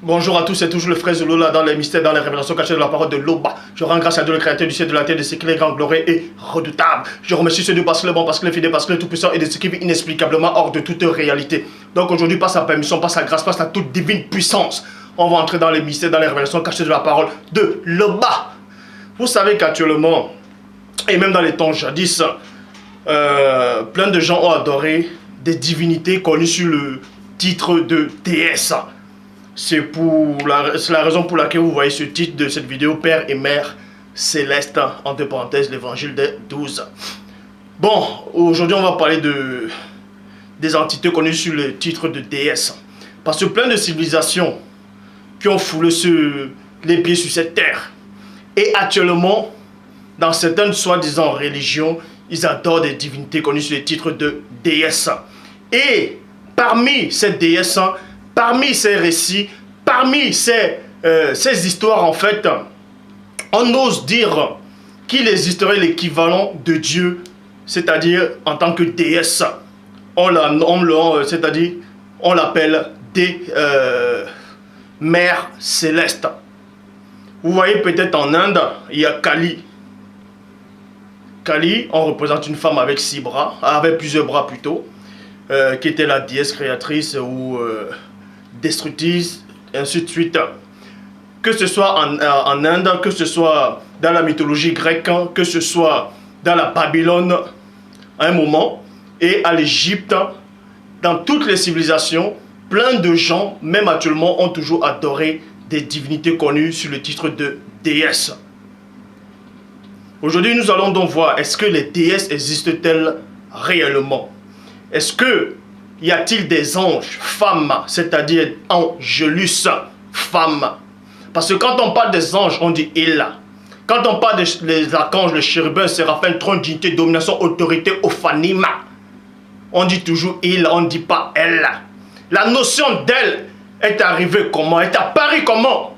Bonjour à tous, c'est toujours le frère Zolola dans les mystères, dans les révélations cachées de la parole de l'Oba. Je rends grâce à Dieu, le créateur du ciel, de la terre, de ce qu'il est grand, glorieux et redoutable. Je remercie ce Dieu parce qu'il est bon, parce qu'il est fidèle, parce qu'il est tout puissant et de ce qui vit inexplicablement hors de toute réalité. Donc aujourd'hui, par sa permission, par sa grâce, par sa toute divine puissance, on va entrer dans les mystères, dans les révélations cachées de la parole de l'Oba. Vous savez qu'actuellement, et même dans les temps jadis, plein de gens ont adoré des divinités connues sous le titre de déesse. C'est la raison pour laquelle vous voyez ce titre de cette vidéo, Père et Mère Céleste, entre parenthèses, l'évangile des 12. Bon, aujourd'hui on va parler des entités connues sous le titre de déesse. Parce que plein de civilisations qui ont foulé les pieds sur cette terre. Et actuellement, dans certaines soi-disant religions, ils adorent des divinités connues sous le titre de déesse. Et parmi ces déesses, parmi ces récits, parmi ces histoires, en fait, on ose dire qu'il existerait l'équivalent de Dieu, c'est-à-dire en tant que déesse. C'est-à-dire, on l'appelle des mères célestes. Vous voyez peut-être en Inde, il y a Kali. Kali, on représente une femme avec 6 bras, avec plusieurs bras plutôt, qui était la déesse créatrice ou destructrice, ainsi de suite. Que ce soit en Inde, que ce soit dans la mythologie grecque, que ce soit dans la Babylone à un moment, et à l'Égypte, dans toutes les civilisations, plein de gens, même actuellement, ont toujours adoré des divinités connues sous le titre de déesse. Aujourd'hui, nous allons donc voir, est-ce que les déesses existent-elles réellement? Est-ce que y a-t-il des anges, femmes, c'est-à-dire angelus, femmes? Parce que quand on parle des anges, on dit il. Quand on parle des archanges, les chérubins, séraphins, trône, dignité, domination, autorité, ophanima, on dit toujours il, on ne dit pas elle. La notion d'elle est arrivée comment? Est apparue comment?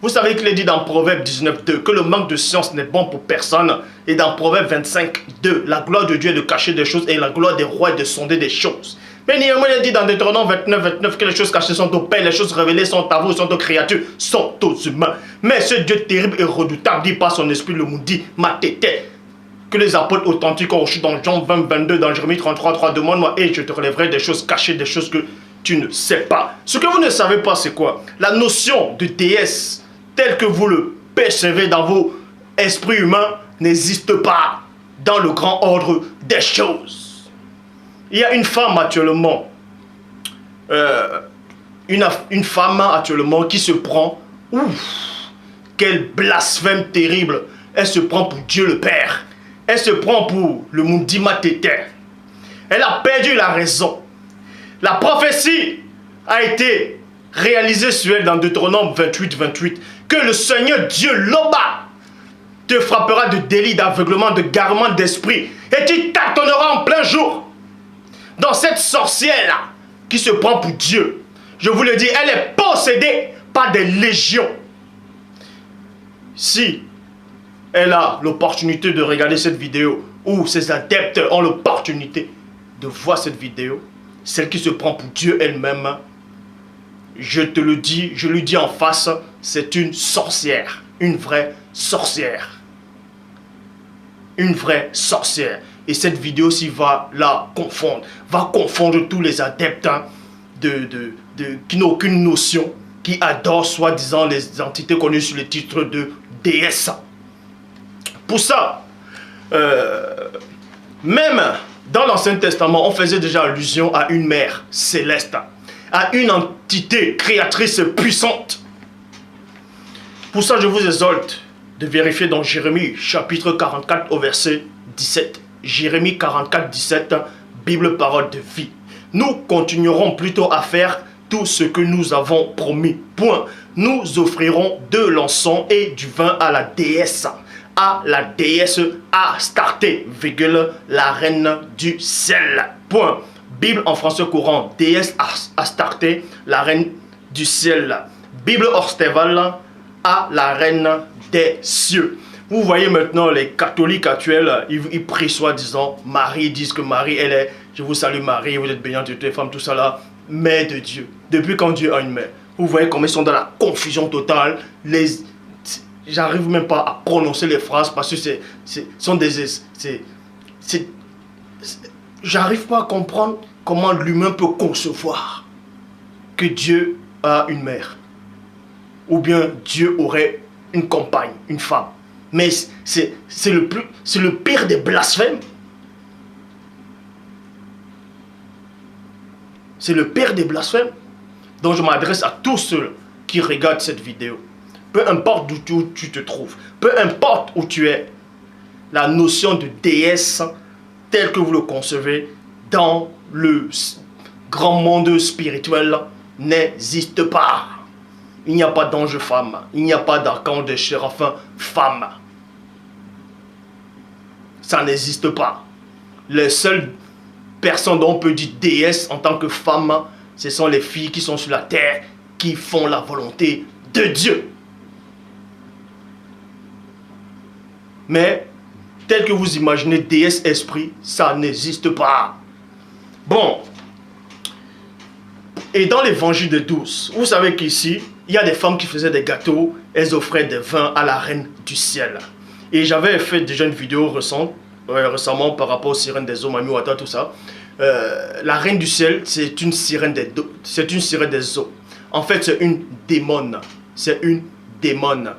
Vous savez qu'il est dit dans Proverbe 19.2 que le manque de science n'est bon pour personne. Et dans Proverbe 25.2, la gloire de Dieu est de cacher des choses et la gloire des rois est de sonder des choses. Mais néanmoins, il est dit dans Deutéronome 29 que les choses cachées sont aux pères, les choses révélées sont à vous, sont aux créatures, sont aux humains. Mais ce Dieu terrible et redoutable dit par son esprit le maudit, ma tété, que les apôtres authentiques ont reçu dans Jean 20.22, dans Jérémie 33.3, demande-moi et je te relèverai des choses cachées, des choses que tu ne sais pas. Ce que vous ne savez pas, c'est quoi? La notion de déesse, telle que vous le percevez dans vos esprits humains, n'existe pas dans le grand ordre des choses. Il y a une femme actuellement, une femme actuellement qui se prend, quel blasphème terrible, elle se prend pour Dieu le Père, elle se prend pour le Mundima Tété, elle a perdu la raison. La prophétie a été réalisée sur elle dans Deutéronome 28, que le Seigneur Dieu l'Oba te frappera de délit, d'aveuglement, de garement d'esprit et tu tâtonneras en plein jour. Dans cette sorcière-là, qui se prend pour Dieu, je vous le dis, elle est possédée par des légions. Si elle a l'opportunité de regarder cette vidéo, ou ses adeptes ont l'opportunité de voir cette vidéo, celle qui se prend pour Dieu elle-même, je te le dis, je lui dis en face, c'est une sorcière, une vraie sorcière. Une vraie sorcière. Et cette vidéo-ci va la confondre, va confondre tous les adeptes qui n'ont aucune notion, qui adorent soi-disant les entités connues sous le titre de déesse. Pour ça, même dans l'Ancien Testament, on faisait déjà allusion à une mère céleste, à une entité créatrice puissante. Pour ça, je vous exhorte de vérifier dans Jérémie chapitre 44 au verset 17. Jérémie 44, 17, Bible parole de vie. Nous continuerons plutôt à faire tout ce que nous avons promis. Point. Nous offrirons de l'encens et du vin à la déesse Astarté, la reine du ciel. Point. Bible en français courant, déesse Astarté, la reine du ciel. Bible Orsteval, à la reine des cieux. Vous voyez maintenant les catholiques actuels, ils prient soi-disant Marie, ils disent que Marie, elle est, je vous salue Marie, vous êtes bénie entre toutes les femmes, tout ça là, mère de Dieu. Depuis quand Dieu a une mère? Vous voyez comment ils sont dans la confusion totale. J'arrive même pas à prononcer les phrases parce que sont des... J'arrive pas à comprendre comment l'humain peut concevoir que Dieu a une mère. Ou bien Dieu aurait une compagne, une femme. Mais c'est le pire des blasphèmes. C'est le pire des blasphèmes. Donc je m'adresse à tous ceux qui regardent cette vidéo. Peu importe où tu te trouves, peu importe où tu es, la notion de déesse telle que vous le concevez dans le grand monde spirituel n'existe pas. Il n'y a pas d'ange femme, il n'y a pas d'archange de séraphin femme. Ça n'existe pas. Les seules personnes dont on peut dire déesse en tant que femme, ce sont les filles qui sont sur la terre, qui font la volonté de Dieu. Mais, tel que vous imaginez déesse esprit, ça n'existe pas. Bon. Et dans l'évangile de 12, vous savez qu'ici, il y a des femmes qui faisaient des gâteaux, elles offraient des vins à la reine du ciel. Et j'avais fait déjà une vidéo récemment par rapport aux sirènes des eaux, Mami Wata, tout ça. La reine du ciel, c'est une sirène des eaux. En fait, c'est une démone. C'est une démone.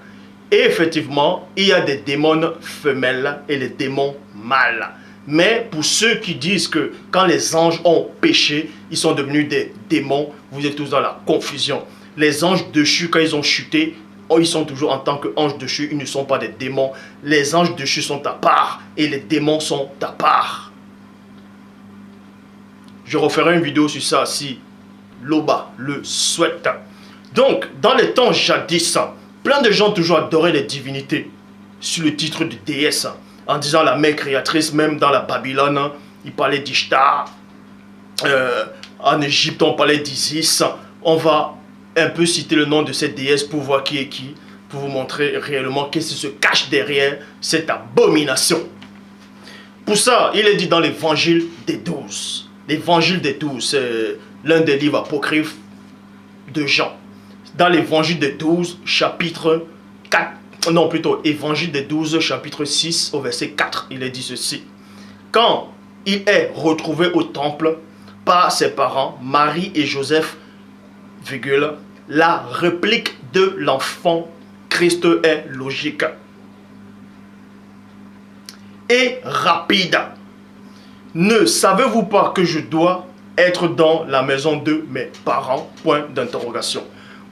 Et effectivement, il y a des démons femelles et les démons mâles. Mais pour ceux qui disent que quand les anges ont péché, ils sont devenus des démons, vous êtes tous dans la confusion. Les anges déchus, quand ils ont chuté, ils sont toujours en tant qu'anges déchus, ils ne sont pas des démons. Les anges déchus sont à part et les démons sont à part. Je referai une vidéo sur ça si Loba le souhaite. Donc, dans les temps jadis, plein de gens toujours adoraient les divinités sur le titre de déesse, en disant la mère créatrice. Même dans la Babylone, ils parlaient d'Ishtar. En Égypte, on parlait d'Isis. On va un peu citer le nom de cette déesse pour voir qui est qui, pour vous montrer réellement qu'est-ce qui se cache derrière cette abomination. Pour ça, il est dit dans l'évangile des 12. L'évangile des 12, c'est l'un des livres apocryphes de Jean. Dans l'évangile des 12, chapitre 4, non plutôt, évangile des 12, chapitre 6, au verset 4, il est dit ceci. Quand il est retrouvé au temple par ses parents, Marie et Joseph, virgule, la réplique de l'enfant Christ est logique et rapide. Ne savez-vous pas que je dois être dans la maison de mes parents? Point d'interrogation.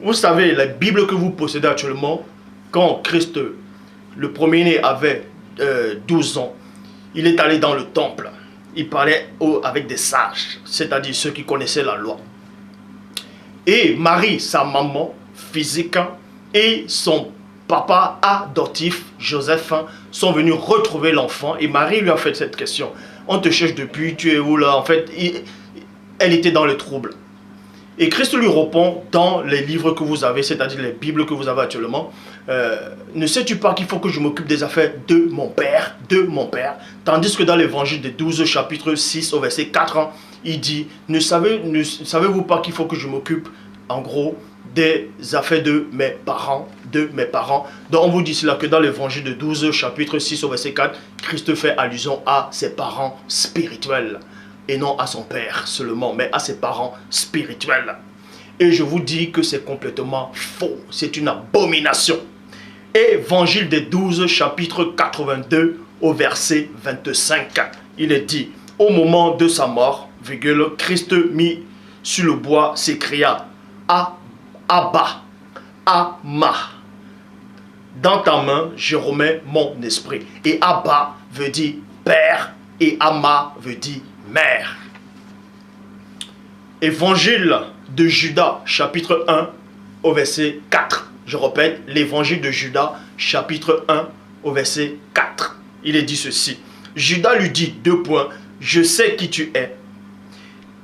Vous savez, la Bible que vous possédez actuellement, quand Christ, le premier-né, avait 12 ans, il est allé dans le temple. Il parlait avec des sages, c'est-à-dire ceux qui connaissaient la loi. Et Marie, sa maman physique, et son papa adoptif, Joseph, sont venus retrouver l'enfant. Et Marie lui a fait cette question. On te cherche depuis, tu es où là? En fait, elle était dans le trouble. Et Christ lui répond dans les livres que vous avez, c'est-à-dire les Bibles que vous avez actuellement. Ne sais-tu pas qu'il faut que je m'occupe des affaires de mon Père, Tandis que dans l'évangile des 12, chapitre 6, au verset 4, il dit, ne savez-vous pas qu'il faut que je m'occupe, en gros, des affaires de mes parents, Donc on vous dit cela que dans l'évangile de 12, chapitre 6, au verset 4, Christ fait allusion à ses parents spirituels. Et non à son père seulement, mais à ses parents spirituels. Et je vous dis que c'est complètement faux. C'est une abomination. Évangile des 12, chapitre 82, au verset 25. Il est dit, au moment de sa mort, virgule, Christ mis sur le bois s'écria, Abba, Ama, dans ta main, je remets mon esprit. Et Abba veut dire père et Ama veut dire mère. Évangile de Judas, chapitre 1, au verset 4. Je répète, l'évangile de Judas, chapitre 1, au verset 4. Il est dit ceci. Judas lui dit, je sais qui tu es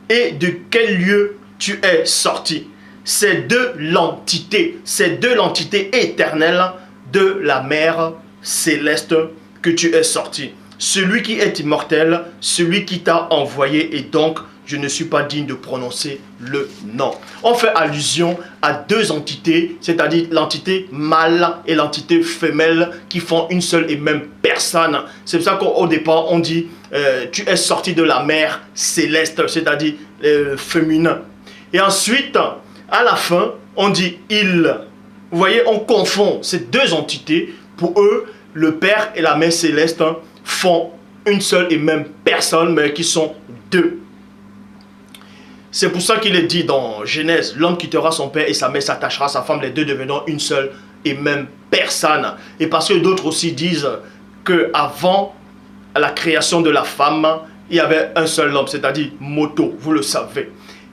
et de quel lieu tu es sorti. C'est de l'entité éternelle de la mère céleste que tu es sorti. Celui qui est immortel, celui qui t'a envoyé, et donc je ne suis pas digne de prononcer le nom. On fait allusion à deux entités, c'est-à-dire l'entité mâle et l'entité femelle qui font une seule et même personne. C'est pour ça qu'au départ, on dit tu es sorti de la mer céleste, c'est-à-dire féminin. Et ensuite, à la fin, on dit il. Vous voyez, on confond ces deux entités. Pour eux, le Père et la Mère céleste font une seule et même personne, mais qui sont deux. C'est pour ça qu'il est dit dans Genèse, l'homme quittera son père et sa mère s'attachera à sa femme, les deux devenant une seule et même personne. Et parce que d'autres aussi disent qu'avant la création de la femme, il y avait un seul homme, c'est-à-dire Moto, vous le savez.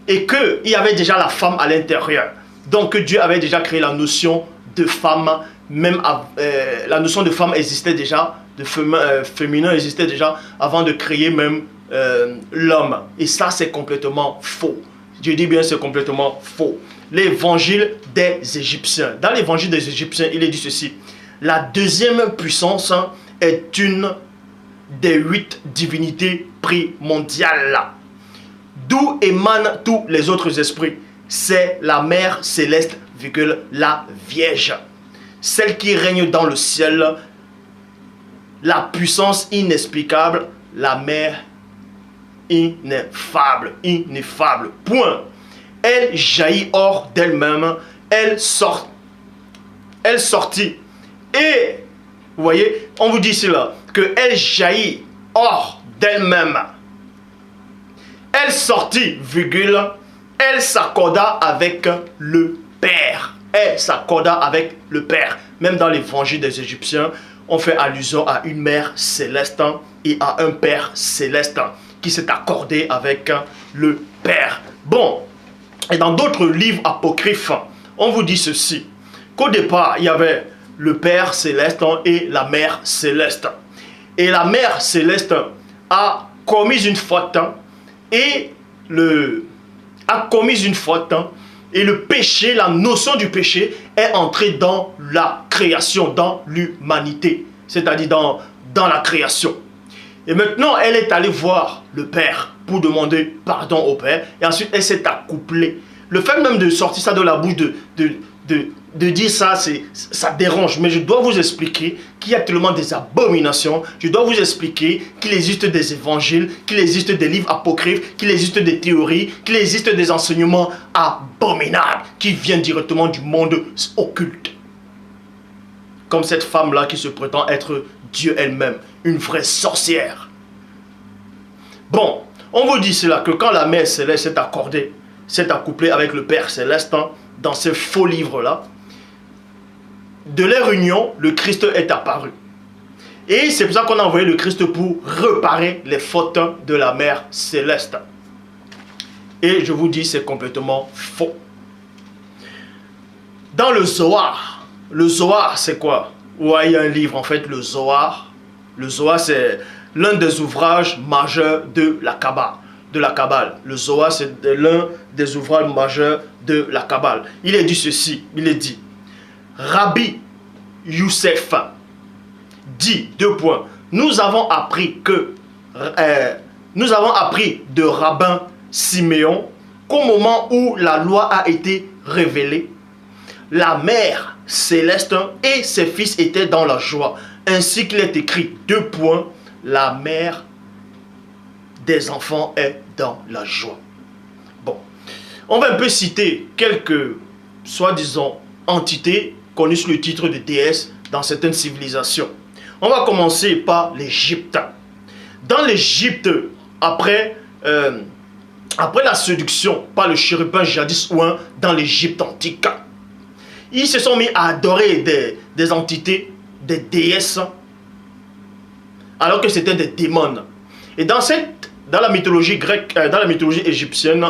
Et qu'il y avait déjà la femme à l'intérieur. Donc Dieu avait déjà créé la notion de femme, même la notion de femme existait déjà, de féminin existait déjà avant de créer même l'homme. Et ça, c'est complètement faux. Je dis bien, c'est complètement faux. L'évangile des Égyptiens. Dans l'évangile des Égyptiens, il est dit ceci. La deuxième puissance est une des 8 divinités primordiales, d'où émanent tous les autres esprits. C'est la mère céleste, la Vierge. Celle qui règne dans le ciel, la puissance inexplicable, la mère ineffable, point. Elle jaillit hors d'elle-même, elle sortit. Et, vous voyez, on vous dit cela, qu'elle jaillit hors d'elle-même. Elle sortit, elle s'accorda avec le Père. Elle s'accorda avec le Père. Même dans l'évangile des Égyptiens, on fait allusion à une mère céleste et à un Père céleste qui s'est accordé avec le Père. Bon, et dans d'autres livres apocryphes, on vous dit ceci, qu'au départ, il y avait le Père céleste et la Mère céleste. Et la Mère céleste a commis une faute et le péché, la notion du péché est entrée dans la création, dans l'humanité, c'est-à-dire dans la création. Et maintenant, elle est allée voir le Père pour demander pardon au Père. Et ensuite, elle s'est accouplée. Le fait même de sortir ça de la bouche, de dire ça, ça dérange. Mais je dois vous expliquer qu'il y a tellement des abominations. Je dois vous expliquer qu'il existe des évangiles, qu'il existe des livres apocryphes, qu'il existe des théories, qu'il existe des enseignements abominables qui viennent directement du monde occulte. Comme cette femme-là qui se prétend être Dieu elle-même, une vraie sorcière. Bon, on vous dit cela, que quand la Mère Céleste s'est accordée, s'est accouplée avec le Père Céleste, dans ces faux livres-là, de leur union, le Christ est apparu. Et c'est pour ça qu'on a envoyé le Christ pour réparer les fautes de la Mère Céleste. Et je vous dis, c'est complètement faux. Dans le Zohar, c'est quoi? Ouais, il y a un livre, en fait, le Zohar. Le Zohar, c'est l'un des ouvrages majeurs de la Kabbale. Le Zohar, c'est l'un des ouvrages majeurs de la Kabbale. Il est dit ceci, il est dit, Rabbi Youssef dit, nous avons appris de rabbin Siméon qu'au moment où la loi a été révélée, la Mère Céleste et ses fils étaient dans la joie. Ainsi qu'il est écrit, la mère des enfants est dans la joie. Bon, on va un peu citer quelques, soi-disant, entités connues sous le titre de déesse dans certaines civilisations. On va commencer par l'Égypte. Dans l'Égypte, après la séduction par le chérubin jadis ouin dans l'Égypte antique, ils se sont mis à adorer des entités, des déesses, alors que c'était des démons. Et dans la mythologie grecque, dans la mythologie égyptienne,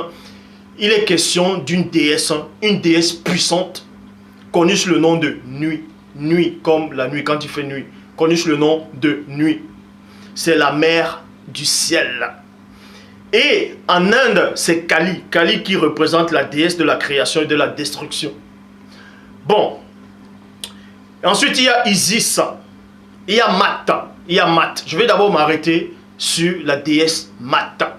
il est question d'une déesse, une déesse puissante, connue sous le nom de Nuit. Nuit, comme la nuit quand il fait nuit, connue sous le nom de Nuit. C'est la mère du ciel. Et en Inde, c'est Kali. Kali qui représente la déesse de la création et de la destruction. Bon. Ensuite, il y a Isis. Il y a Mat. Je vais d'abord m'arrêter sur la déesse Mat.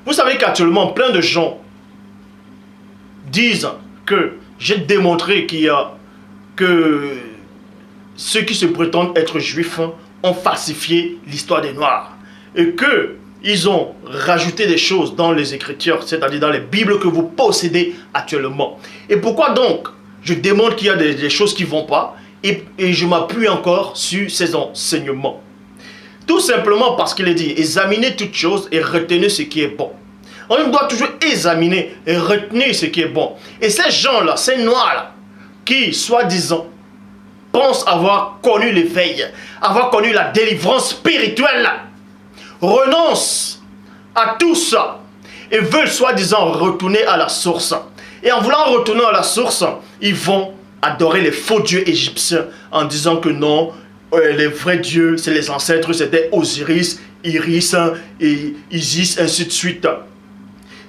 Vous savez qu'actuellement, plein de gens disent que j'ai démontré qu'il y a que ceux qui se prétendent être juifs ont falsifié l'histoire des Noirs et que ils ont rajouté des choses dans les Écritures, c'est-à-dire dans les Bibles que vous possédez actuellement. Et pourquoi donc je démontre qu'il y a des choses qui ne vont pas et je m'appuie encore sur ces enseignements? Tout simplement parce qu'il est dit, examinez toutes choses et retenez ce qui est bon. On doit toujours examiner et retenir ce qui est bon. Et ces gens-là, ces Noirs-là, qui, soi-disant, pensent avoir connu l'éveil, avoir connu la délivrance spirituelle, renoncent à tout ça et veulent soi-disant retourner à la source. Et en voulant retourner à la source, ils vont adorer les faux dieux égyptiens en disant que non, les vrais dieux, c'est les ancêtres, c'était Osiris, Iris et Isis, ainsi de suite.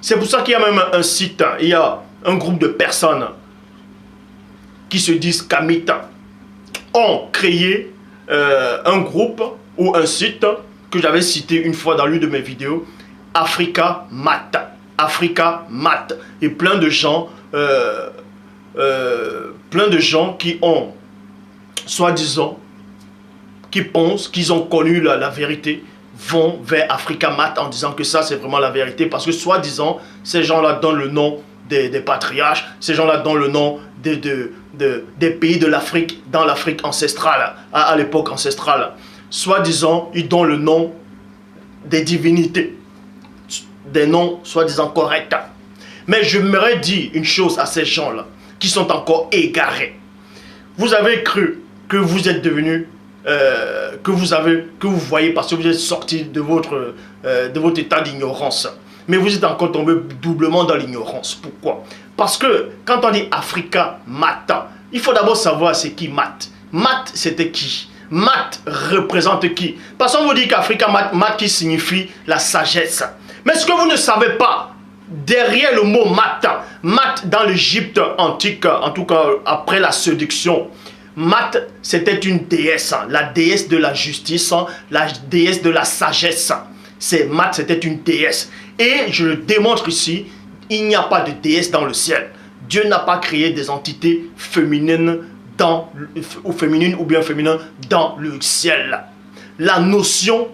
C'est pour ça qu'il y a même un site, il y a un groupe de personnes qui se disent Kamites, ont créé un groupe ou un site que j'avais cité une fois dans l'une de mes vidéos, Africa Mat. Africa Mat. Et plein de gens qui ont, soi-disant, qui pensent qu'ils ont connu la vérité, vont vers Africa Mat en disant que ça c'est vraiment la vérité, parce que soi-disant, ces gens-là donnent le nom des patriarches, ces gens-là donnent le nom des pays de l'Afrique, dans l'Afrique ancestrale, à l'époque ancestrale. Soi-disant, ils donnent le nom des divinités, des noms soi-disant corrects. Mais je m'aurais dit une chose à ces gens-là, qui sont encore égarés. Vous avez cru que vous êtes devenus, que vous voyez parce que vous êtes sorti de votre état d'ignorance. Mais vous êtes encore tombé doublement dans l'ignorance. Pourquoi? Parce que quand on dit Africa Mat, il faut d'abord savoir c'est qui Mat. Mat, c'était qui? Mat représente qui? Parce qu'on vous dit qu'Africa Mat, Mat qui signifie la sagesse. Mais ce que vous ne savez pas, derrière le mot Mat, Mat dans l'Égypte antique, en tout cas après la séduction, Mat c'était une déesse, la déesse de la justice, la déesse de la sagesse. C'est Mat, c'était une déesse. Et je le démontre ici, il n'y a pas de déesse dans le ciel. Dieu n'a pas créé des entités féminines ou bien féminin dans le ciel. La notion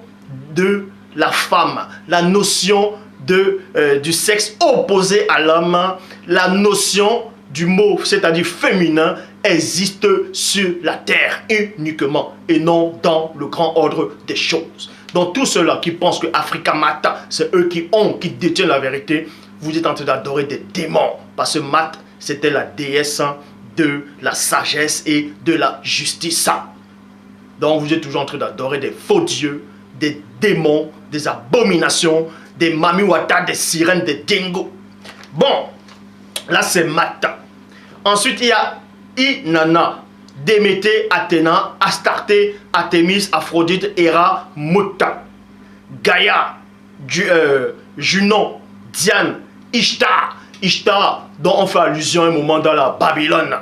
de la femme, la notion du sexe opposé à l'homme, la notion du mot, c'est-à-dire féminin, existe sur la terre uniquement et non dans le grand ordre des choses. Donc tous ceux-là qui pensent que Africa Mat, c'est eux qui détiennent la vérité, vous êtes en train d'adorer des démons. Parce que Mat, c'était la déesse de la sagesse et de la justice. Donc vous êtes toujours en train d'adorer des faux dieux, des démons, des abominations, des mamiwata, des sirènes, des dingos. Bon, là c'est Mat. Ensuite il y a Inanna, Déméter, Athéna, Astarté, Artémis, Aphrodite, Héra, Muta, Gaïa, Junon, Diane, Ishtar. Ishtar, dont on fait allusion un moment dans la Babylone,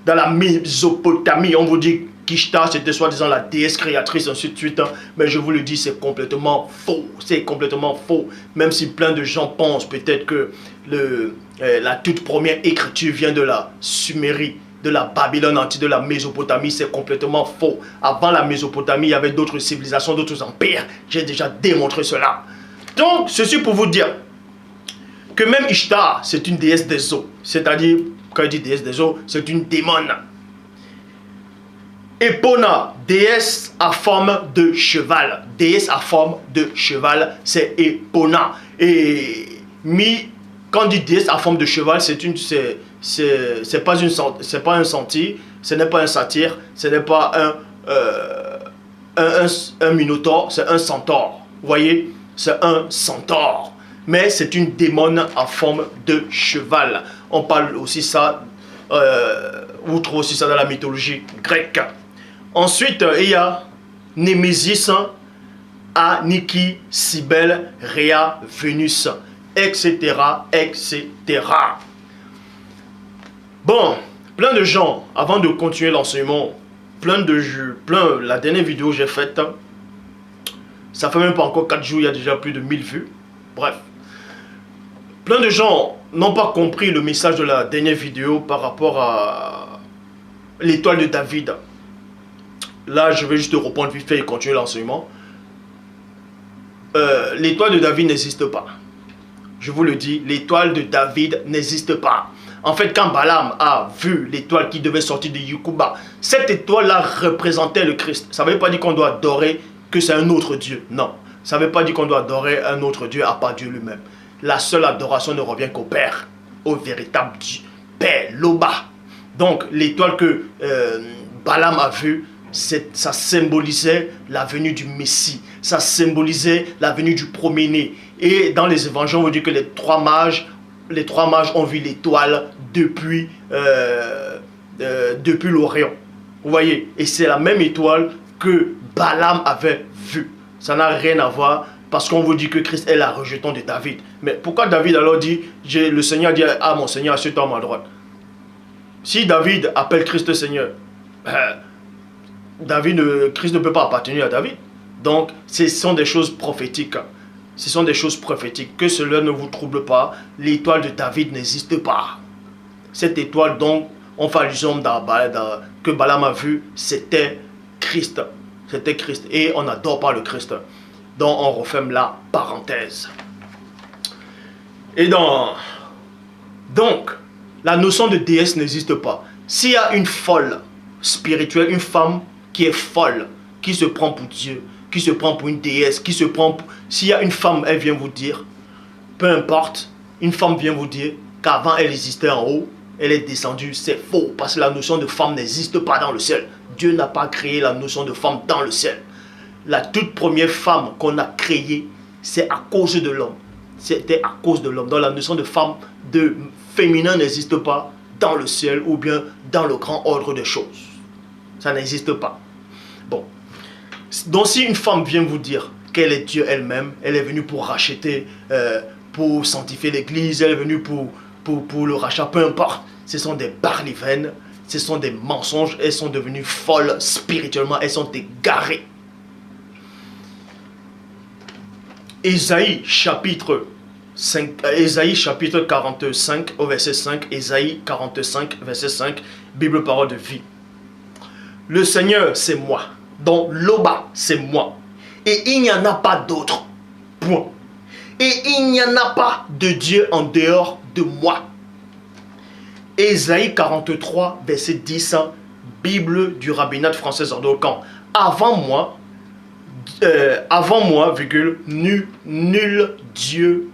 dans la Mésopotamie. On vous dit qu'Ishtar c'était soi-disant la déesse créatrice, ainsi de suite. Mais je vous le dis, c'est complètement faux. C'est complètement faux. Même si plein de gens pensent peut-être que la toute première écriture vient de la Sumérie, de la Babylone antique, de la Mésopotamie, c'est complètement faux. Avant la Mésopotamie, il y avait d'autres civilisations, d'autres empires. J'ai déjà démontré cela. Donc, ceci pour vous dire que même Ishtar, c'est une déesse des eaux. C'est-à-dire, quand il dit déesse des eaux, c'est une démone. Epona, déesse à forme de cheval. Déesse à forme de cheval, c'est Epona. Et quand on dit déesse à forme de cheval, c'est pas un sentier, ce n'est pas un satyre, ce n'est pas un minotaure, c'est un centaure. Vous voyez, c'est un centaure. Mais c'est une démone en forme de cheval. On parle aussi ça, vous trouvez aussi ça dans la mythologie grecque. Ensuite, il y a Némésis, Aniki, Cybèle, Rhea, Vénus, etc., etc. Bon, plein de gens, avant de continuer l'enseignement, la dernière vidéo que j'ai faite, ça fait même pas encore 4 jours, il y a déjà plus de 1000 vues. Bref, Plein de gens n'ont pas compris le message de la dernière vidéo par rapport à l'étoile de David. Là, je vais juste reprendre vite fait et continuer l'enseignement. L'étoile de David n'existe pas. Je vous le dis, l'étoile de David n'existe pas. En fait, quand Balaam a vu l'étoile qui devait sortir de Yukuba, cette étoile-là représentait le Christ. Ça ne veut pas dire qu'on doit adorer que c'est un autre Dieu. Non. Ça ne veut pas dire qu'on doit adorer un autre Dieu à part Dieu lui-même. La seule adoration ne revient qu'au Père, au véritable Dieu. Père, Loba. Donc, l'étoile que Balaam a vue, ça symbolisait la venue du Messie. Ça symbolisait la venue du premier-né. Et dans les évangiles, on veut dire que les trois mages ont vu l'étoile depuis l'Orient. Vous voyez? Et c'est la même étoile que Balaam avait vue. Ça n'a rien à voir parce qu'on vous dit que Christ est la rejeton de David. Mais pourquoi David alors dit, le Seigneur dit, ah mon Seigneur, assieds-toi à ma droite. Si David appelle Christ Seigneur, Christ ne peut pas appartenir à David. Donc, ce sont des choses prophétiques. Ce sont des choses prophétiques. Que cela ne vous trouble pas. L'étoile de David n'existe pas. Cette étoile, donc, on fait allusion que Balaam a vu, c'était Christ. C'était Christ. Et on n'adore pas le Christ. Donc, on referme la parenthèse. Et donc, la notion de déesse n'existe pas. S'il y a une folle spirituelle, une femme qui est folle, qui se prend pour Dieu, qui se prend pour une déesse, qui se prend pour... S'il y a une femme, elle vient vous dire, peu importe, une femme vient vous dire qu'avant elle existait en haut, elle est descendue, c'est faux, parce que la notion de femme n'existe pas dans le ciel. Dieu n'a pas créé la notion de femme dans le ciel. La toute première femme qu'on a créée, c'est à cause de l'homme. C'était à cause de l'homme. Donc la notion de femme, de féminin n'existe pas dans le ciel ou bien dans le grand ordre des choses. Ça n'existe pas. Bon. Donc si une femme vient vous dire qu'elle est Dieu elle-même, elle est venue pour racheter, pour sanctifier l'église, elle est venue pour le rachat, peu importe. Ce sont des barlivènes, ce sont des mensonges, elles sont devenues folles spirituellement, elles sont égarées. Ésaïe chapitre 45 au verset 5, Ésaïe 45 verset 5, Bible parole de vie. Le Seigneur c'est moi, donc Loba c'est moi, et il n'y en a pas d'autre, point. Et il n'y en a pas de Dieu en dehors de moi. Ésaïe 43 verset 10, Bible du rabbinat français Zordocan. Avant moi, virgule, nul Dieu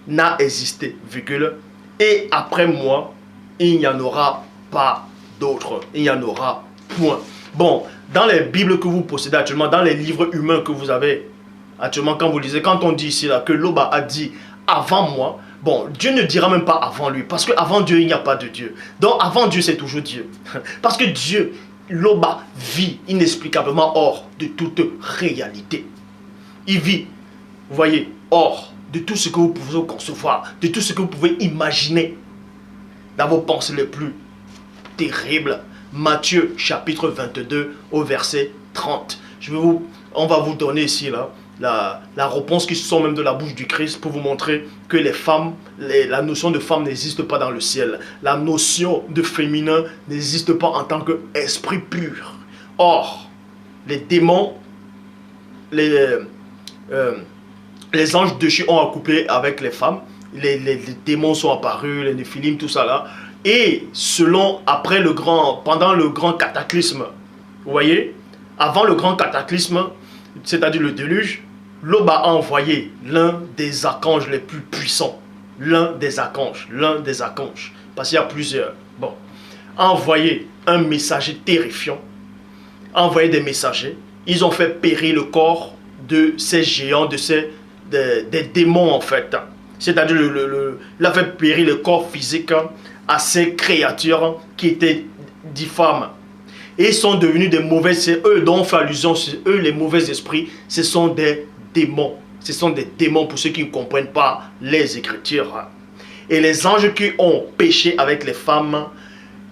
n'a existé, virgule, et après moi, il n'y en aura pas d'autre. Il n'y en aura point. Bon, dans les Bibles que vous possédez actuellement, dans les livres humains que vous avez actuellement, quand vous lisez, quand on dit ici là, que Loba a dit avant moi, bon, Dieu ne dira même pas avant lui, parce qu'avant Dieu, il n'y a pas de Dieu. Donc avant Dieu, c'est toujours Dieu. Parce que Dieu, Loba, vit inexplicablement hors de toute réalité. Il vit, vous voyez, hors de tout ce que vous pouvez concevoir, de tout ce que vous pouvez imaginer dans vos pensées les plus terribles. Matthieu chapitre 22 au verset 30. On va vous donner ici là, la réponse qui sort même de la bouche du Christ pour vous montrer que les femmes, la notion de femme n'existe pas dans le ciel. La notion de féminin n'existe pas en tant qu'esprit pur. Or, les démons, les anges déchus ont accouplé avec les femmes. Les démons sont apparus, les néphilim, tout ça là. Et pendant le grand cataclysme, vous voyez, avant le grand cataclysme, c'est-à-dire le déluge, Loba a envoyé l'un des archanges les plus puissants. L'un des archanges, parce qu'il y a plusieurs. Bon, a envoyé un messager terrifiant, a envoyé des messagers. Ils ont fait périr le corps de ces géants, des démons en fait. C'est-à-dire, il a fait périr le corps physique à ces créatures qui étaient difformes. Et ils sont devenus des mauvais, c'est eux dont on fait allusion, c'est eux les mauvais esprits, ce sont des démons. Ce sont des démons pour ceux qui ne comprennent pas les Écritures. Et les anges qui ont péché avec les femmes,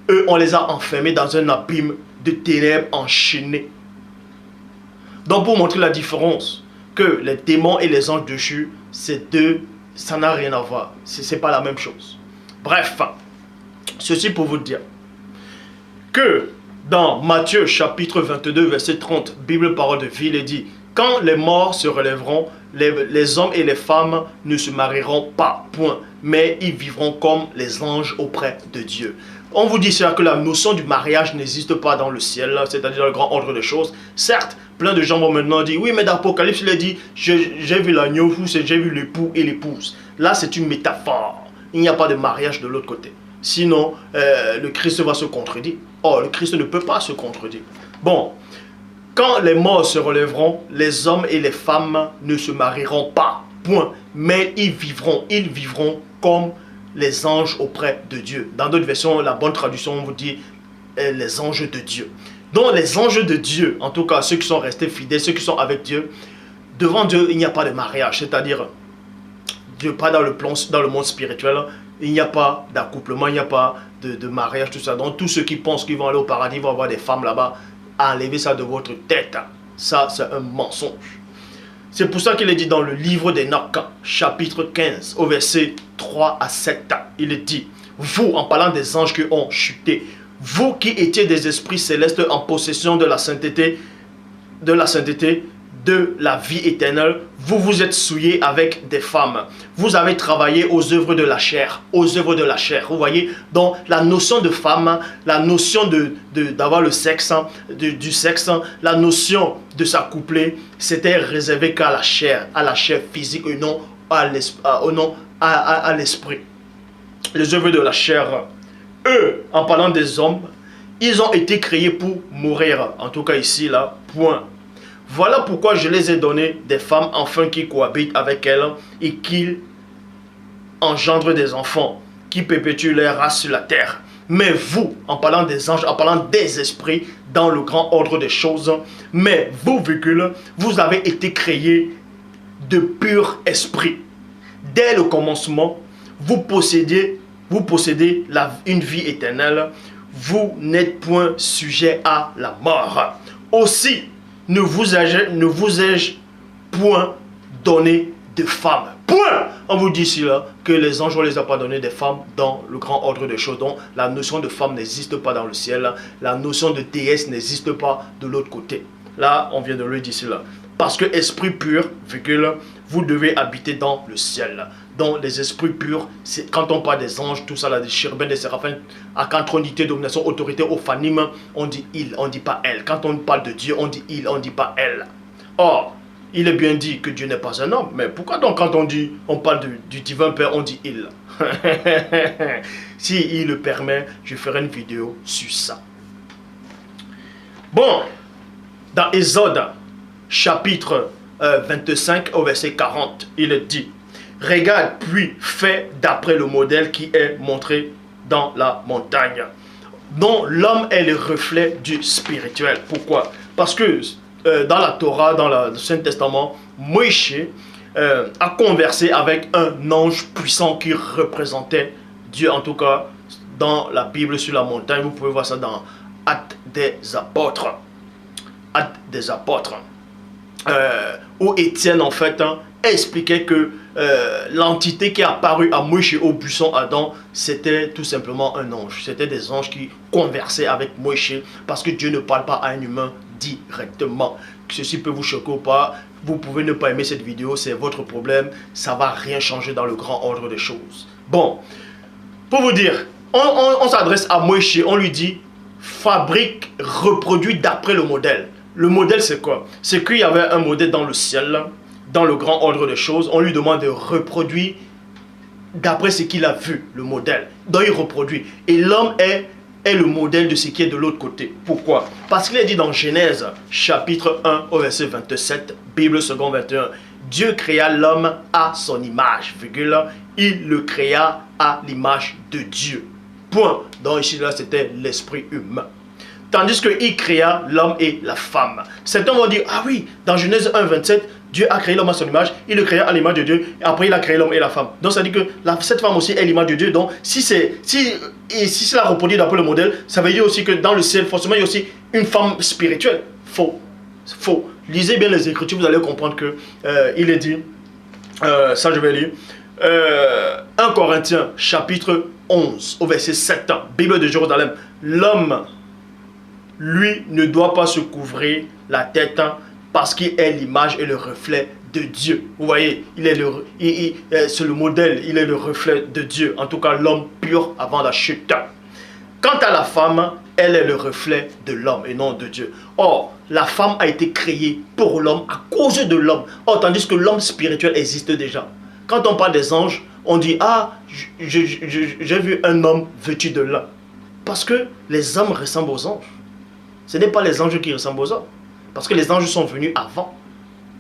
eux, on les a enfermés dans un abîme de ténèbres enchaînés. Donc pour montrer la différence, que les démons et les anges déchus, c'est deux ça n'a rien à voir. C'est pas la même chose. Bref, ceci pour vous dire que dans Matthieu chapitre 22 verset 30, Bible parole de vie, il est dit: quand les morts se relèveront, les hommes et les femmes ne se marieront pas, point, mais ils vivront comme les anges auprès de Dieu. On vous dit cela que la notion du mariage n'existe pas dans le ciel, c'est-à-dire dans le grand ordre des choses. Certes, plein de gens vont maintenant dire: oui, mais dans l'Apocalypse, il est dit: j'ai vu l'agneau, j'ai vu l'époux et l'épouse. Là, c'est une métaphore. Il n'y a pas de mariage de l'autre côté. Sinon, le Christ va se contredire. Or, le Christ ne peut pas se contredire. Bon, quand les morts se relèveront, les hommes et les femmes ne se marieront pas, point. Mais ils vivront comme les anges auprès de Dieu. Dans d'autres versions, la bonne traduction, on vous dit les anges de Dieu. Donc les anges de Dieu, en tout cas ceux qui sont restés fidèles, ceux qui sont avec Dieu, devant Dieu, il n'y a pas de mariage. C'est-à-dire, Dieu, pas dans le monde spirituel, il n'y a pas d'accouplement, il n'y a pas de mariage, tout ça. Donc tous ceux qui pensent qu'ils vont aller au paradis, vont avoir des femmes là-bas, enlevez ça de votre tête. Ça, c'est un mensonge. C'est pour ça qu'il est dit dans le livre d'Enoch, chapitre 15, au verset 3 à 7, il est dit: vous, en parlant des anges qui ont chuté, vous qui étiez des esprits célestes en possession de la sainteté, de la vie éternelle, vous vous êtes souillés avec des femmes. Vous avez travaillé aux œuvres de la chair. Aux œuvres de la chair. Vous voyez, donc la notion de femme, la notion d'avoir le sexe, du sexe, la notion de s'accoupler, c'était réservé qu'à la chair physique et non à l'esprit. Les œuvres de la chair, eux, en parlant des hommes, ils ont été créés pour mourir. En tout cas ici, là, point. Voilà pourquoi je les ai donné des femmes afin qu'ils cohabitent avec elles et qu'ils engendrent des enfants qui perpétuent leur race sur la terre. Mais vous, en parlant des anges, en parlant des esprits, dans le grand ordre des choses, mais vous, vous avez été créés de pur esprit. Dès le commencement, vous possédez une vie éternelle. Vous n'êtes point sujet à la mort. Aussi, ne vous ai-je point donné de femmes. Point. On vous dit ici là que les anges, on ne les a pas donné des femmes dans le grand ordre des choses. Donc la notion de femme n'existe pas dans le ciel. La notion de déesse n'existe pas de l'autre côté. Là, on vient de le dire ici là. Parce que esprit pur, vous devez habiter dans le ciel. Donc les esprits purs, quand on parle des anges, tout ça là, des chérubins, des séraphins, acantronité, domination, autorité, ophanime, on dit il, on ne dit pas elle. Quand on parle de Dieu, on dit il, on ne dit pas elle. Or, il est bien dit que Dieu n'est pas un homme, mais pourquoi donc quand on parle du divin Père, on dit il? Si il le permet, je ferai une vidéo sur ça. Bon, dans Exode, chapitre 25 au verset 40, il est dit: regarde, puis fais d'après le modèle qui est montré dans la montagne, dont l'homme est le reflet du spirituel. Pourquoi? Parce que dans la Torah, dans le Saint Testament, Moïse a conversé avec un ange puissant qui représentait Dieu, en tout cas dans la Bible sur la montagne. Vous pouvez voir ça dans Actes des Apôtres. Actes des Apôtres. Où Étienne en fait expliquait que l'entité qui est apparue à Moïse au buisson Adam, c'était tout simplement un ange. C'était des anges qui conversaient avec Moïse, parce que Dieu ne parle pas à un humain directement. Que ceci peut vous choquer ou pas, vous pouvez ne pas aimer cette vidéo, c'est votre problème, ça va rien changer dans le grand ordre des choses. Bon, pour vous dire, on s'adresse à Moïse, on lui dit: fabrique, reproduit d'après le modèle. Le modèle, c'est quoi? C'est qu'il y avait un modèle dans le ciel, dans le grand ordre des choses. On lui demande de reproduire d'après ce qu'il a vu, le modèle. Donc il reproduit. Et l'homme est le modèle de ce qui est de l'autre côté. Pourquoi? Parce qu'il est dit dans Genèse, chapitre 1, au verset 27, Bible second 21, Dieu créa l'homme à son image, il le créa à l'image de Dieu. Point. Donc ici, là, c'était l'esprit humain. Tandis qu'il créa l'homme et la femme. Certains vont dire: ah oui, dans Genèse 1, 27, Dieu a créé l'homme à son image, il le créa à l'image de Dieu, et après il a créé l'homme et la femme. Donc ça dit que cette femme aussi est l'image de Dieu. Donc si cela reproduit d'après le modèle, ça veut dire aussi que dans le ciel, forcément, il y a aussi une femme spirituelle. Faux. Faux. Lisez bien les Écritures, vous allez comprendre que il est dit, ça je vais lire, 1 Corinthiens chapitre 11 au verset 7, Bible de Jérusalem. L'homme, lui, ne doit pas se couvrir la tête parce qu'il est l'image et le reflet de Dieu. Vous voyez, c'est le modèle, il est le reflet de Dieu. En tout cas, l'homme pur avant la chute. Quant à la femme, elle est le reflet de l'homme et non de Dieu. Or, la femme a été créée pour l'homme à cause de l'homme. Or, tandis que l'homme spirituel existe déjà. Quand on parle des anges, on dit, ah, j'ai vu un homme vêtu de lin. Parce que les hommes ressemblent aux anges. Ce n'est pas les anges qui ressemblent aux hommes. Parce que les anges sont venus avant.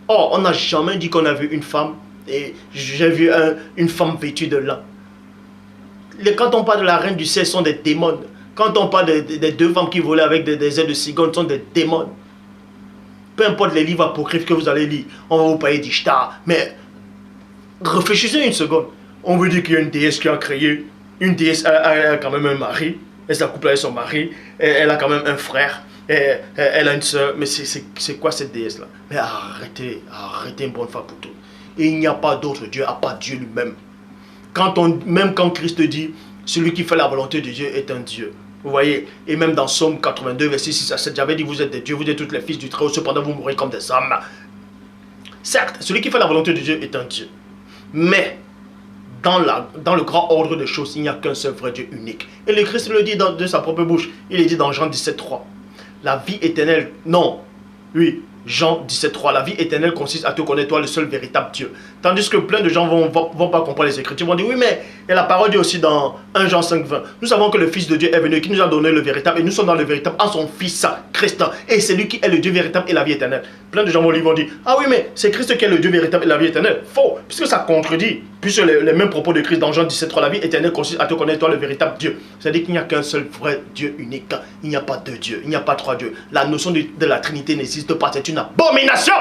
Or, on n'a jamais dit qu'on a vu une femme et j'ai vu une femme vêtue de lin. Quand on parle de la reine du ciel, ce sont des démons. Quand on parle des deux femmes qui volaient avec des ailes de cigogne, ce sont des démons. Peu importe les livres apocryphes que vous allez lire, on va vous parler d'Ishtar. Mais réfléchissez une seconde. On veut dire qu'il y a une déesse qui a créé. Une déesse a quand même un mari. Elle s'accouple avec son mari. Elle a quand même un frère. Elle a une soeur. Mais c'est quoi cette déesse-là? Mais arrêtez une bonne fois pour toutes. Et il n'y a pas d'autre Dieu à part Dieu lui-même. Même quand Christ dit, celui qui fait la volonté de Dieu est un Dieu. Vous voyez, et même dans Somme 82, verset 6 à 7, j'avais dit, vous êtes des dieux, vous êtes tous les fils du Très-Haut, cependant vous mourrez comme des hommes. Certes, celui qui fait la volonté de Dieu est un Dieu. Mais, dans le grand ordre des choses, il n'y a qu'un seul vrai Dieu unique. Et le Christ le dit de sa propre bouche. Il est dit dans Jean 17, 3. La vie éternelle, non, oui, Jean 17, 3. La vie éternelle consiste à te connaître, toi, le seul véritable Dieu. Tandis que plein de gens vont pas comprendre les Écritures. Ils vont dire, oui, mais et la parole dit aussi dans 1 Jean 5, 20. Nous savons que le Fils de Dieu est venu, qui nous a donné le véritable. Et nous sommes dans le véritable en son Fils, Christ. Et c'est lui qui est le Dieu véritable et la vie éternelle. Plein de gens vont dire, ah oui, mais c'est Christ qui est le Dieu véritable et la vie éternelle. Faux, puisque ça contredit. Puisque les mêmes propos de Christ dans Jean 17, 3. La vie éternelle consiste à te connaître, toi, le véritable Dieu. C'est-à-dire qu'il n'y a qu'un seul vrai Dieu unique. Il n'y a pas deux dieux, il n'y a pas trois dieux. La notion de la Trinité n'existe pas. C'est une abomination.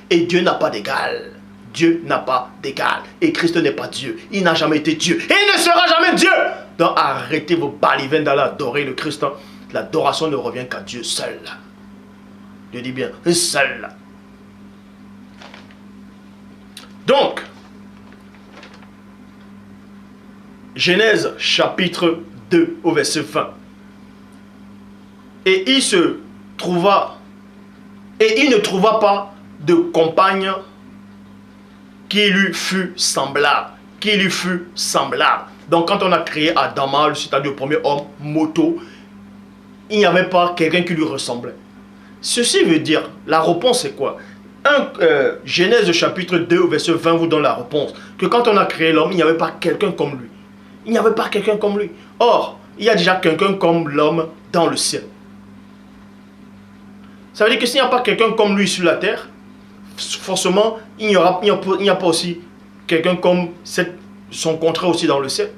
Et Dieu n'a pas d'égal. Dieu n'a pas d'égal. Et Christ n'est pas Dieu. Il n'a jamais été Dieu. Et il ne sera jamais Dieu. Donc arrêtez vos balivernes d'aller adorer le Christ. L'adoration ne revient qu'à Dieu seul. Je dis bien, seul. Donc, Genèse chapitre 2 au verset 20. Et il ne trouva pas de compagne qui lui fût semblable. Donc quand on a créé Adam, c'est-à-dire le premier homme, moto, il n'y avait pas quelqu'un qui lui ressemblait. Ceci veut dire, la réponse c'est quoi? Genèse chapitre 2 au verset 20 vous donne la réponse. Que quand on a créé l'homme, il n'y avait pas quelqu'un comme lui. Il n'y avait pas quelqu'un comme lui. Or, il y a déjà quelqu'un comme l'homme dans le ciel. Ça veut dire que s'il n'y a pas quelqu'un comme lui sur la terre, forcément, il n'y a pas aussi quelqu'un comme son contraire aussi dans le ciel.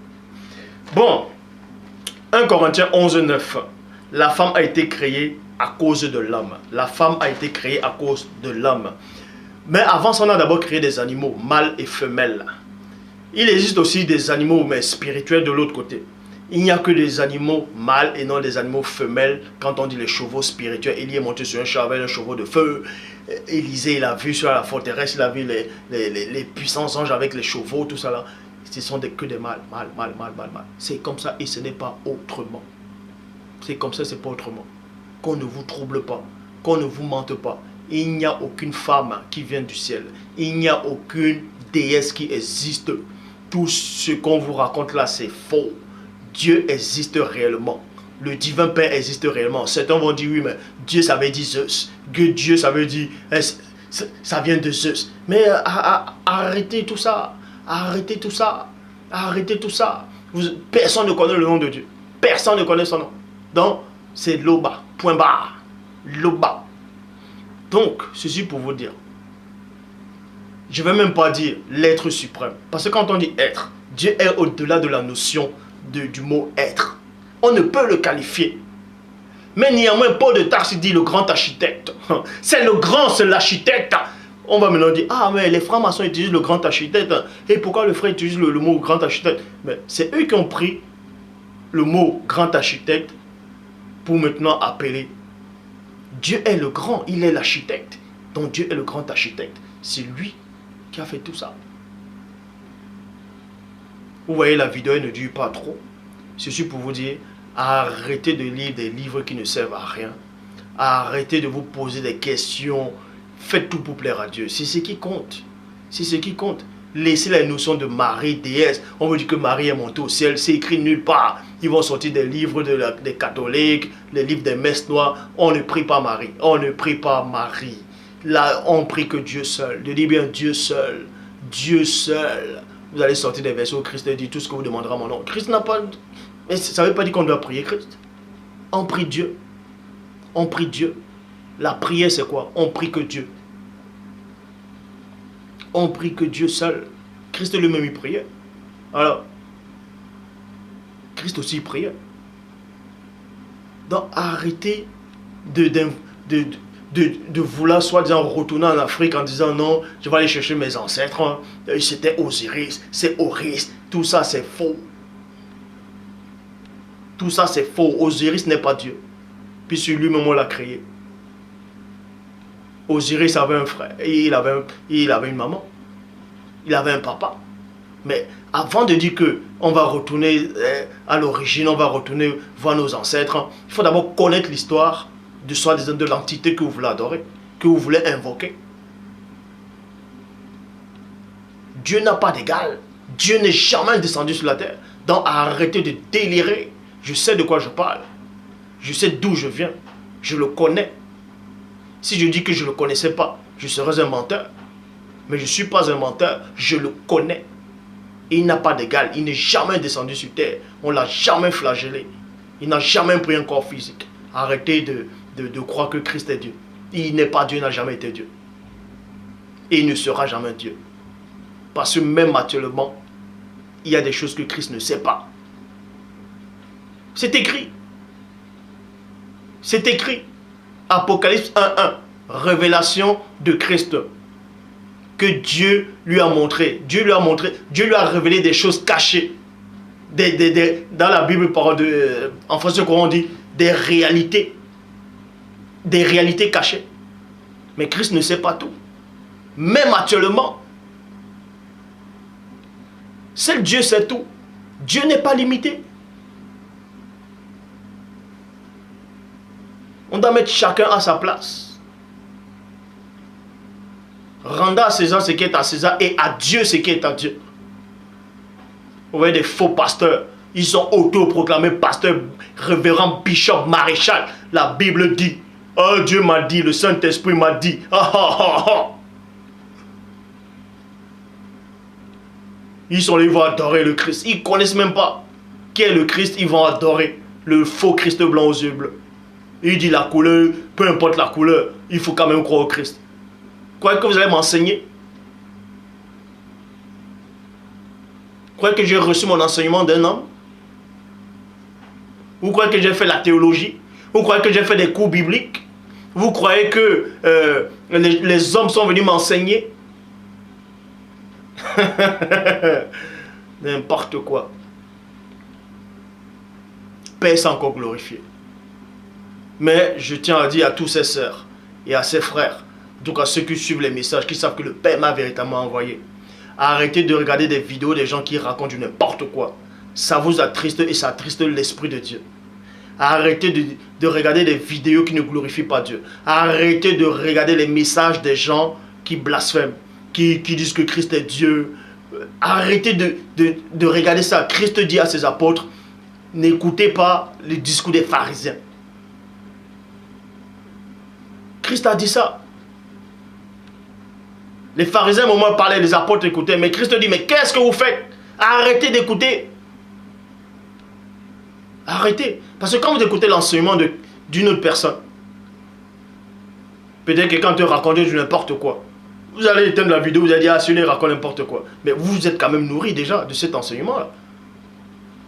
Bon, 1 Corinthiens 11, 9. La femme a été créée à cause de l'homme. La femme a été créée à cause de l'homme. Mais avant ça, on a d'abord créé des animaux, mâles et femelles. Il existe aussi des animaux, mais spirituels de l'autre côté. Il n'y a que des animaux mâles et non des animaux femelles. Quand on dit les chevaux spirituels, Élie est monté sur un char avec un chevaux de feu. Élisée, il a vu sur la forteresse, il a vu les puissants anges avec les chevaux, tout ça là. Ce sont que des mâles, mâles. C'est comme ça et ce n'est pas autrement. C'est comme ça, c'est pas autrement. Qu'on ne vous trouble pas, qu'on ne vous mente pas. Il n'y a aucune femme qui vient du ciel. Il n'y a aucune déesse qui existe. Tout ce qu'on vous raconte là, c'est faux. Dieu existe réellement. Le divin Père existe réellement. Certains vont dire, oui, mais Dieu, ça veut dire Zeus. Que Dieu, ça veut dire, ça vient de Zeus. Mais arrêtez tout ça. Arrêtez tout ça. Arrêtez tout ça. Personne ne connaît le nom de Dieu. Personne ne connaît son nom. Donc, c'est Loba. Point barre. Loba. Donc, ceci pour vous dire. Je ne vais même pas dire l'être suprême. Parce que quand on dit être, Dieu est au-delà de la notion du mot être. On ne peut le qualifier. Mais néanmoins, Paul de Tarse dit le grand architecte. C'est l'architecte. On va maintenant dire, ah mais les francs-maçons utilisent le grand architecte. Et pourquoi le frère utilise le mot grand architecte? Mais c'est eux qui ont pris le mot grand architecte pour maintenant appeler. Dieu est le grand, il est l'architecte. Donc Dieu est le grand architecte. C'est lui qui a fait tout ça. Vous voyez, la vidéo elle ne dure pas trop. Ceci pour vous dire, arrêtez de lire des livres qui ne servent à rien. Arrêtez de vous poser des questions. Faites tout pour plaire à Dieu. C'est ce qui compte. C'est ce qui compte. Laissez la notion de Marie, déesse. On veut dire que Marie est montée au ciel. C'est écrit nulle part. Ils vont sortir des livres des catholiques, les livres des messes noires. On ne prie pas Marie. On ne prie pas Marie. Là, on prie que Dieu seul. Je dis bien Dieu seul. Dieu seul. Vous allez sortir des versets où Christ dit tout ce que vous demanderez à mon nom. Christ n'a pas... Mais ça ne veut pas dire qu'on doit prier Christ. On prie Dieu. On prie Dieu. La prière, c'est quoi? On prie que Dieu. On prie que Dieu seul. Christ lui-même, il priait. Alors, Christ aussi, il priait. Donc, arrêtez de vouloir soi-disant retourner en Afrique en disant non, je vais aller chercher mes ancêtres. Hein. C'était Osiris, c'est Horus. Tout ça, c'est faux. Tout ça, c'est faux. Osiris n'est pas Dieu. Puis sur lui-même, on l'a créé. Osiris avait un frère. Et il avait une maman. Il avait un papa. Mais avant de dire que on va retourner à l'origine, on va retourner voir nos ancêtres, hein, il faut d'abord connaître l'histoire de l'entité que vous voulez adorer, que vous voulez invoquer. Dieu n'a pas d'égal. Dieu n'est jamais descendu sur la terre. Donc arrêtez de délirer. Je sais de quoi je parle. Je sais d'où je viens. Je le connais. Si je dis que je ne le connaissais pas, je serais un menteur. Mais je ne suis pas un menteur. Je le connais. Et il n'a pas d'égal. Il n'est jamais descendu sur terre. On ne l'a jamais flagellé. Il n'a jamais pris un corps physique. Arrêtez de croire que Christ est Dieu. Il n'est pas Dieu, il n'a jamais été Dieu. Et il ne sera jamais Dieu. Parce que même actuellement, il y a des choses que Christ ne sait pas. C'est écrit. C'est écrit. Apocalypse 1:1. Révélation de Christ. Que Dieu lui a montré. Dieu lui a montré. Dieu lui a révélé des choses cachées. Dans la Bible, en français, on dit des réalités. Des réalités cachées. Mais Christ ne sait pas tout. Même actuellement. Seul Dieu sait tout. Dieu n'est pas limité. On doit mettre chacun à sa place. Rendez à César ce qui est à César et à Dieu ce qui est à Dieu. Vous voyez des faux pasteurs. Ils sont autoproclamés pasteurs, révérends, bishop, maréchal. La Bible dit, oh Dieu m'a dit, le Saint-Esprit m'a dit. Ah, ah, ah, ah. Ils sont allés voir adorer le Christ. Ils ne connaissent même pas qui est le Christ. Ils vont adorer le faux Christ blanc aux yeux bleus. Il dit la couleur, peu importe la couleur, il faut quand même croire au Christ. Croyez que vous allez m'enseigner? Croyez que j'ai reçu mon enseignement d'un homme? Vous croyez que j'ai fait la théologie? Vous croyez que j'ai fait des cours bibliques? Vous croyez que les hommes sont venus m'enseigner? N'importe quoi. Père est encore glorifié. Mais je tiens à dire à tous ces sœurs et à ces frères, donc à ceux qui suivent les messages, qui savent que le Père m'a véritablement envoyé, arrêtez de regarder des vidéos des gens qui racontent du n'importe quoi. Ça vous attriste et ça attriste l'Esprit de Dieu. Arrêtez de regarder des vidéos qui ne glorifient pas Dieu. Arrêtez de regarder les messages des gens qui blasphèment, qui disent que Christ est Dieu. Arrêtez de regarder ça. Christ dit à ses apôtres, n'écoutez pas les discours des pharisiens. Christ a dit ça. Les pharisiens, au moment où parlaient, les apôtres écoutaient. Mais Christ dit, mais qu'est-ce que vous faites? Arrêtez d'écouter. Arrêtez. Parce que quand vous écoutez l'enseignement d'une autre personne, peut-être que quelqu'un te raconte du n'importe quoi. Vous allez éteindre la vidéo, vous allez dire, ah, celui-là raconte n'importe quoi. Mais vous êtes quand même nourri déjà de cet enseignement-là.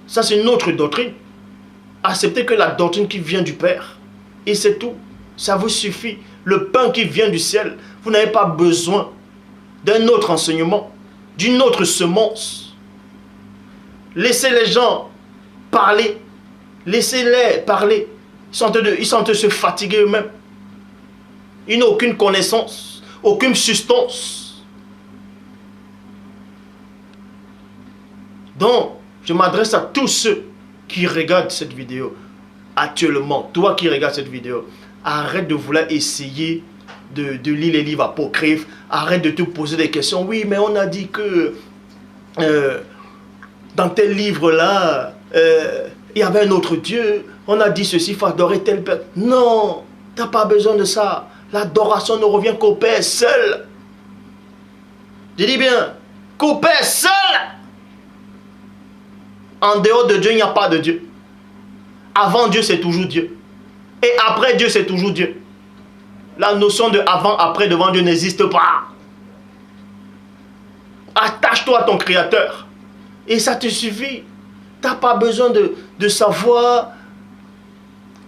Ça, c'est une autre doctrine. Acceptez que la doctrine qui vient du Père. Et c'est tout. Ça vous suffit. Le pain qui vient du ciel. Vous n'avez pas besoin d'un autre enseignement, d'une autre semence. Laissez les gens parler. Laissez-les parler. Ils sont en train de se fatiguer eux-mêmes. Ils n'ont aucune connaissance, aucune substance. Donc, je m'adresse à tous ceux qui regardent cette vidéo actuellement. Toi qui regardes cette vidéo, arrête de vouloir essayer de lire les livres apocryphes. Arrête de te poser des questions. Oui, mais on a dit que dans tel livre-là, il y avait un autre Dieu. On a dit ceci, il faut adorer tel père. Non, tu n'as pas besoin de ça. L'adoration ne revient qu'au Père seul. Je dis bien, qu'au Père seul. En dehors de Dieu, il n'y a pas de Dieu. Avant Dieu, c'est toujours Dieu. Et après Dieu, c'est toujours Dieu. La notion de avant, après, devant Dieu n'existe pas. Attache-toi à ton Créateur. Et ça te suffit. Tu n'as pas besoin de savoir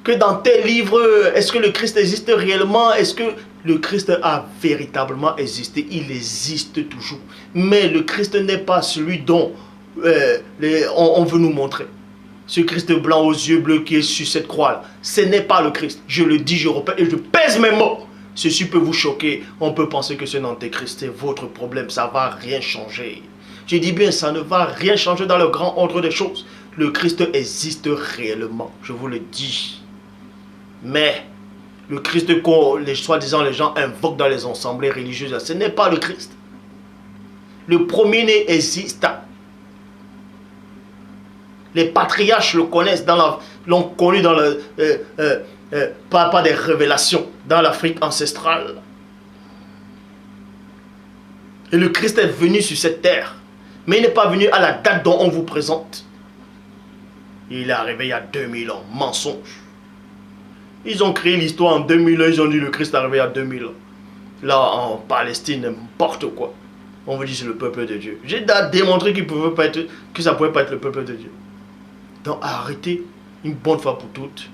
que dans tel livre, est-ce que le Christ existe réellement? Est-ce que le Christ a véritablement existé? Il existe toujours. Mais le Christ n'est pas celui dont on veut nous montrer. Ce Christ blanc aux yeux bleus qui est sur cette croix-là, ce n'est pas le Christ. Je le dis, je répète et je pèse mes mots. Ceci peut vous choquer. On peut penser que c'est l'antéchrist, c'est votre problème. Ça ne va rien changer. Je dis bien, ça ne va rien changer dans le grand ordre des choses. Le Christ existe réellement, je vous le dis. Mais le Christ que soi-disant les gens invoquent dans les assemblées religieuses, ce n'est pas le Christ. Le premier-né existe. Les patriarches le connaissent, l'ont connu dans par des révélations dans l'Afrique ancestrale. Et le Christ est venu sur cette terre. Mais il n'est pas venu à la date dont on vous présente. Il est arrivé il y a 2000 ans. Mensonge. Ils ont créé l'histoire en 2000 ans. Ils ont dit le Christ est arrivé il y a 2000 ans. Là, en Palestine, n'importe quoi. On vous dit c'est le peuple de Dieu. J'ai démontré que ça ne pouvait pas être le peuple de Dieu. Donc arrêtez une bonne fois pour toutes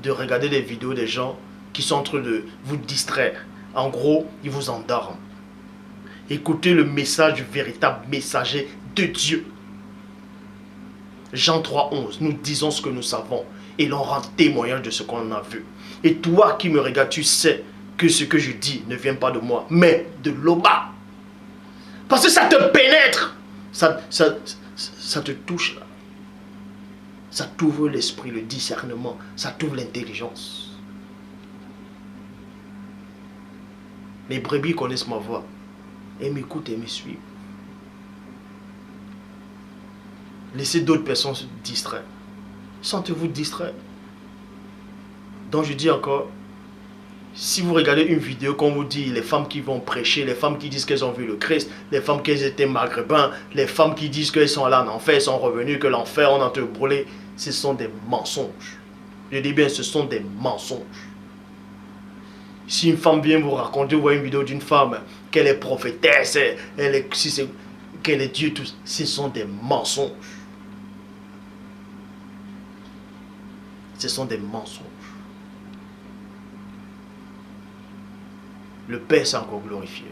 de regarder des vidéos des gens qui sont en train de vous distraire. En gros, ils vous endorment. Écoutez le message du véritable messager de Dieu. Jean 3,11, nous disons ce que nous savons et l'on rend témoignage de ce qu'on a vu. Et toi qui me regardes, tu sais que ce que je dis ne vient pas de moi, mais de l'Oba. Parce que ça te pénètre. Ça te touche là. Ça t'ouvre l'esprit, le discernement. Ça t'ouvre l'intelligence. Mes brebis connaissent ma voix. Et m'écoutent et me suivent. Laissez d'autres personnes se distraire. Sentez-vous distraire. Donc je dis encore, si vous regardez une vidéo qu'on vous dit, les femmes qui vont prêcher, les femmes qui disent qu'elles ont vu le Christ, les femmes qui étaient maghrébins, les femmes qui disent qu'elles sont allées en enfer, elles sont revenues, que l'enfer, on a te brûlé, ce sont des mensonges. Je dis bien, ce sont des mensonges. Si une femme vient vous raconter, vous voyez une vidéo d'une femme, qu'elle est prophétesse, qu'elle est Dieu, tout, ce sont des mensonges. Ce sont des mensonges. Le Père s'est encore glorifié.